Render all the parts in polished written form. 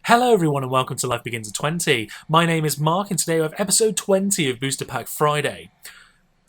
Hello everyone and welcome to Life Begins at 20. My name is Mark and today we have episode 20 of Booster Pack Friday.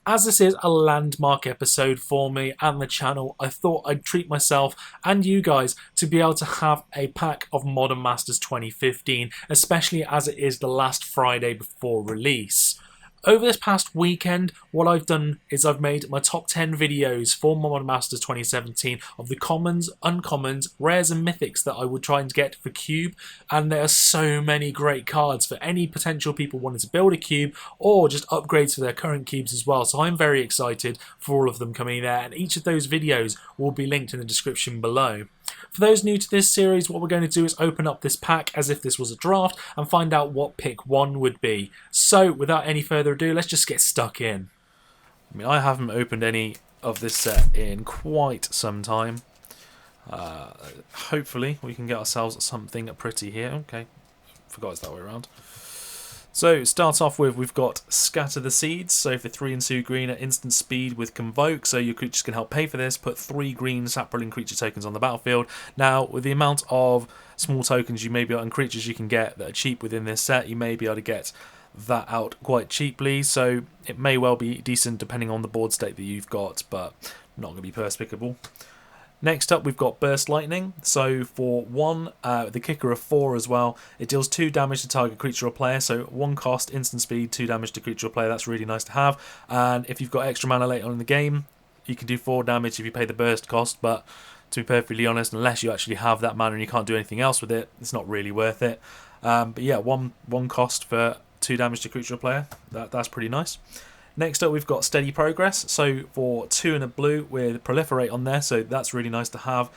As this is a landmark episode for me and the channel, I thought I'd treat myself and you guys to be able to have a pack of Modern Masters 2015, especially as it is the last Friday before release. Over this past weekend, what I've done is I've made my top 10 videos for Modern Masters 2017 of the commons, uncommons, rares and mythics that I would try and get for Cube, and there are so many great cards for any potential people wanting to build a cube or just upgrades for their current cubes as well, so I'm very excited for all of them coming there, and each of those videos will be linked in the description below. For those new to this series, what we're going to do is open up this pack as if this was a draft and find out what pick 1 would be. So, without any further ado, let's just get stuck in. I haven't opened any of this set in quite some time. Hopefully, we can get ourselves something pretty here. Okay, forgot it's that way around. So, start off with, we've got Scatter the Seeds. So, for 3 and 2 green at instant speed with Convoke. So, your creatures can help pay for this. Put 3 green Sapling creature tokens on the battlefield. Now, with the amount of small tokens you may be able, and creatures you can get that are cheap within this set, you may be able to get that out quite cheaply. So, it may well be decent depending on the board state that you've got, but not going to be first pickable. Next up, we've got Burst Lightning. So for 1, the kicker of 4 as well, it deals 2 damage to target creature or player. So 1 cost, instant speed, 2 damage to creature or player. That's really nice to have. And if you've got extra mana later on in the game, you can do 4 damage if you pay the burst cost. But to be perfectly honest, unless you actually have that mana and you can't do anything else with it, it's not really worth it. But yeah, one cost for 2 damage to creature or player. That's pretty nice. Next up, we've got Steady Progress. So for 2 and a blue with Proliferate on there, so that's really nice to have.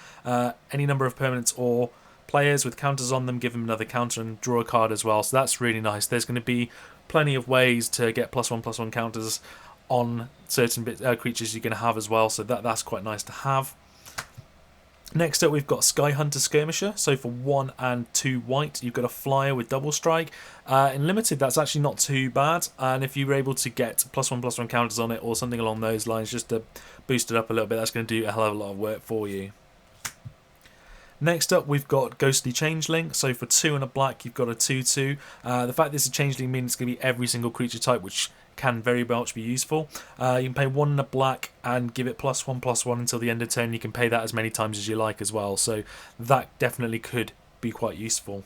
Any number of permanents or players with counters on them, give them another counter and draw a card as well. So that's really nice. There's going to be plenty of ways to get +1/+1 counters on certain creatures you're going to have as well. So that's quite nice to have. Next up, we've got Sky Hunter Skirmisher. So for 1 and 2 white, you've got a flyer with double strike. In limited, that's actually not too bad. And if you're able to get +1/+1 counters on it or something along those lines, just to boost it up a little bit, that's going to do a hell of a lot of work for you. Next up, we've got Ghostly Changeling. So for 2 and a black, you've got a 2/2. The fact this is a Changeling means it's going to be every single creature type, which can very much be useful. You can pay 1 and a black and give it +1/+1 until the end of turn. You can pay that as many times as you like as well. So that definitely could be quite useful.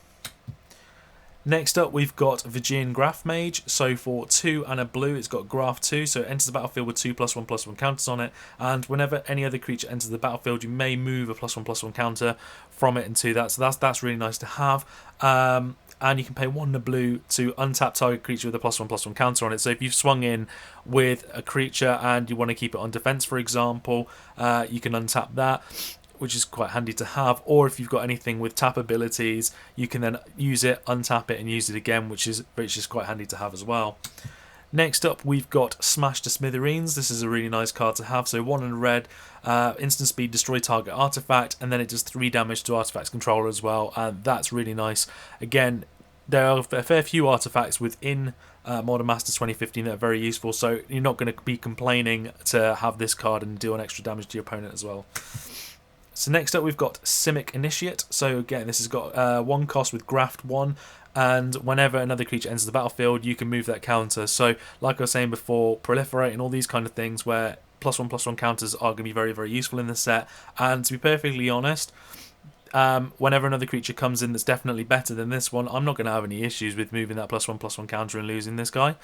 Next up, we've got Virgian Graph Mage. So for 2 and a blue, it's got Graph 2. So it enters the battlefield with 2 +1/+1 counters on it. And whenever any other creature enters the battlefield, you may move a +1/+1 counter from it into that. So that's really nice to have. And you can pay 1 and a blue to untap target creature with a +1/+1 counter on it. So if you've swung in with a creature and you want to keep it on defense, for example, you can untap that, which is quite handy to have. Or if you've got anything with tap abilities, you can then use it, untap it, and use it again, which is quite handy to have as well. Next up, we've got Smash to Smithereens. This is a really nice card to have. So 1 and red, instant speed, destroy target artifact, and then it does 3 damage to artifact's controller as well, and that's really nice. Again, there are a fair few artifacts within Modern Masters 2015 that are very useful, so you're not going to be complaining to have this card and do an extra damage to your opponent as well. So next up, we've got Simic Initiate. So again, this has got 1 cost with Graft 1, and whenever another creature enters the battlefield, you can move that counter. So like I was saying before, Proliferate and all these kind of things where +1/+1 counters are going to be very, very useful in this set. And to be perfectly honest, whenever another creature comes in that's definitely better than this one, I'm not going to have any issues with moving that +1/+1 counter and losing this guy.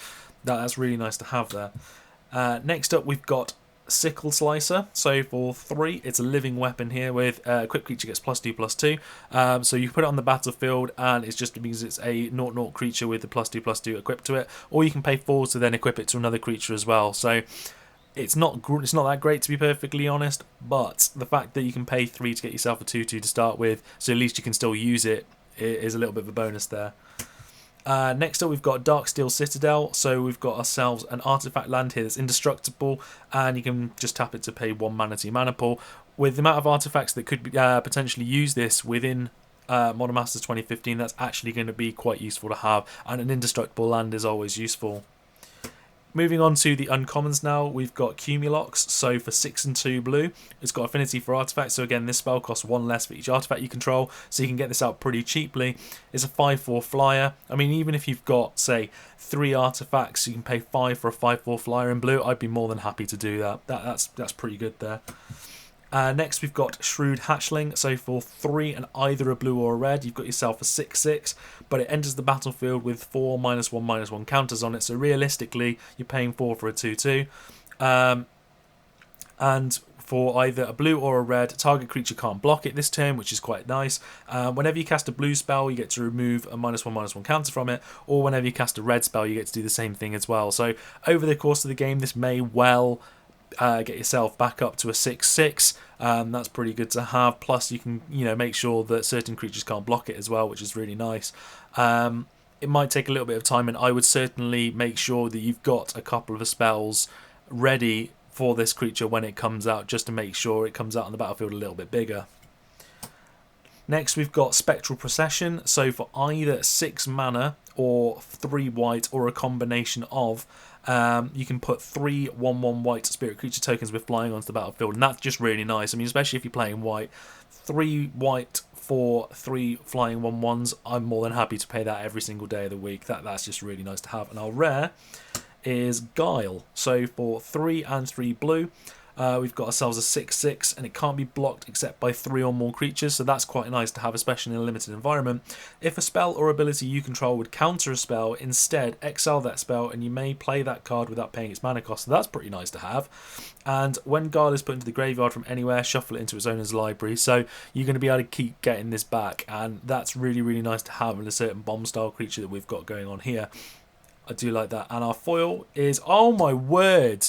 That's really nice to have there. Next up, we've got Sickle Slicer. So for 3, it's a living weapon here with equipped creature gets +2/+2. So you put it on the battlefield and it's just because it's a 0/0 creature with the +2/+2 equipped to it, or you can pay 4 to then equip it to another creature as well. So it's not that great, to be perfectly honest, but the fact that you can pay 3 to get yourself a 2/2 to start with, so at least you can still use it, is a little bit of a bonus there. Next up, we've got Darksteel Citadel. So we've got ourselves an artifact land here that's indestructible, and you can just tap it to pay 1 mana to your mana pool. With the amount of artifacts that could potentially use this within Modern Masters 2015, that's actually going to be quite useful to have, and an indestructible land is always useful. Moving on to the uncommons now, we've got Cumulox. So for 6 and 2 blue, it's got affinity for artifacts. So again, this spell costs 1 less for each artifact you control, so you can get this out pretty cheaply. It's a 5/4 flyer. I mean, even if you've got, say, 3 artifacts, you can pay 5 for a 5/4 flyer in blue. I'd be more than happy to do that. That's pretty good there. Next we've got Shrewd Hatchling. So for 3 and either a blue or a red, you've got yourself a 6/6, but it enters the battlefield with 4 -1/-1 counters on it. So realistically, you're paying 4 for a 2/2. And for either a blue or a red, target creature can't block it this turn, which is quite nice. Whenever you cast a blue spell, you get to remove a -1/-1 counter from it, or whenever you cast a red spell, you get to do the same thing as well. So over the course of the game, this may well get yourself back up to a 6/6. That's pretty good to have. Plus, you can make sure that certain creatures can't block it as well, which is really nice. It might take a little bit of time, and I would certainly make sure that you've got a couple of spells ready for this creature when it comes out, just to make sure it comes out on the battlefield a little bit bigger. Next, we've got Spectral Procession. So for either 6 mana or 3 white, or a combination of, you can put 3 1/1 white spirit creature tokens with flying onto the battlefield, and that's just really nice. I mean, especially if you're playing white, 3 white for 3 flying 1/1s, I'm more than happy to pay that every single day of the week. That's just really nice to have. And our rare is Guile. So for 3 and 3 blue, we've got ourselves a 6/6, and it can't be blocked except by 3 or more creatures, so that's quite nice to have, especially in a limited environment. If a spell or ability you control would counter a spell, instead exile that spell, and you may play that card without paying its mana cost, so that's pretty nice to have. And when Guile is put into the graveyard from anywhere, shuffle it into its owner's library, so you're going to be able to keep getting this back, and that's really, really nice to have in a certain bomb style creature that we've got going on here. I do like that. And our foil is, oh my word,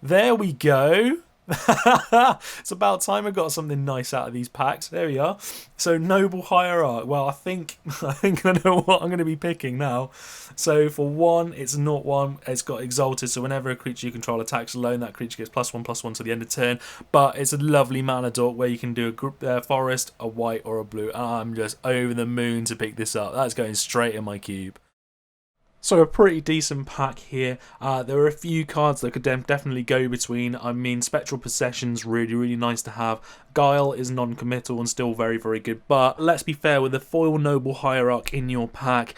there we go. It's about time I got something nice out of these packs. There we are. So Noble Hierarch. Well, I think I know what I'm going to be picking now. So for 1, it's 0/1. It's got Exalted, so whenever a creature you control attacks alone, that creature gets +1/+1 to the end of turn. But it's a lovely mana dork where you can do a group forest, a white, or a blue. I'm just over the moon to pick this up. That's going straight in my cube. So a pretty decent pack here. There are a few cards that could definitely go between. I mean, Spectral Procession's really, really nice to have. Guile is non-committal and still very, very good. But let's be fair, with the foil Noble Hierarch in your pack,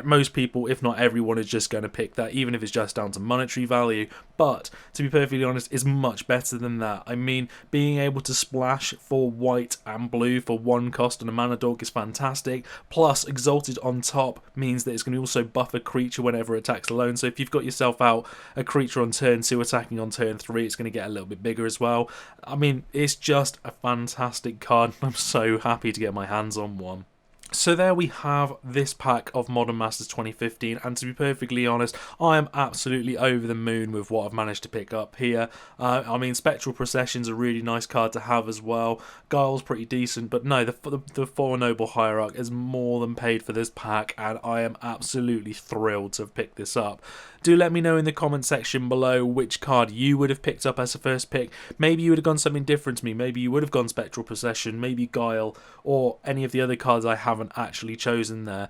most people, if not everyone, is just going to pick that, even if it's just down to monetary value. But to be perfectly honest, it's much better than that. I mean, being able to splash for white and blue for 1 cost on a mana dork is fantastic. Plus, Exalted on top means that it's going to also buff a creature whenever it attacks alone. So if you've got yourself out a creature on turn 2 attacking on turn 3, it's going to get a little bit bigger as well. I mean, it's just a fantastic card. I'm so happy to get my hands on one. So there we have this pack of Modern Masters 2015, and to be perfectly honest, I am absolutely over the moon with what I've managed to pick up here. I mean, Spectral Procession's a really nice card to have as well. Guile's pretty decent, but no, the 4 Noble Hierarch is more than paid for this pack, and I am absolutely thrilled to have picked this up. Do let me know in the comment section below which card you would have picked up as a first pick. Maybe you would have gone something different to me. Maybe you would have gone Spectral Procession, maybe Guile, or any of the other cards I haven't actually chosen there.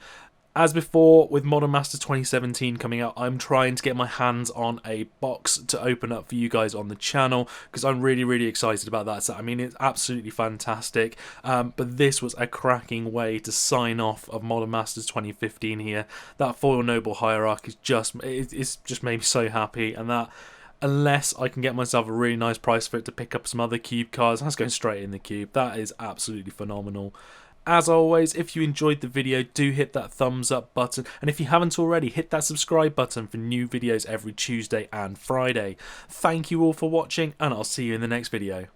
As before, with Modern Masters 2017 coming out, I'm trying to get my hands on a box to open up for you guys on the channel, because I'm really, really excited about that. So, I mean, it's absolutely fantastic. But this was a cracking way to sign off of Modern Masters 2015 here. That foil Noble Hierarch is it's just made me so happy, and that, unless I can get myself a really nice price for it to pick up some other cube cards, that's going straight in the cube. That is absolutely phenomenal. As always, if you enjoyed the video, do hit that thumbs up button, and if you haven't already, hit that subscribe button for new videos every Tuesday and Friday. Thank you all for watching, and I'll see you in the next video.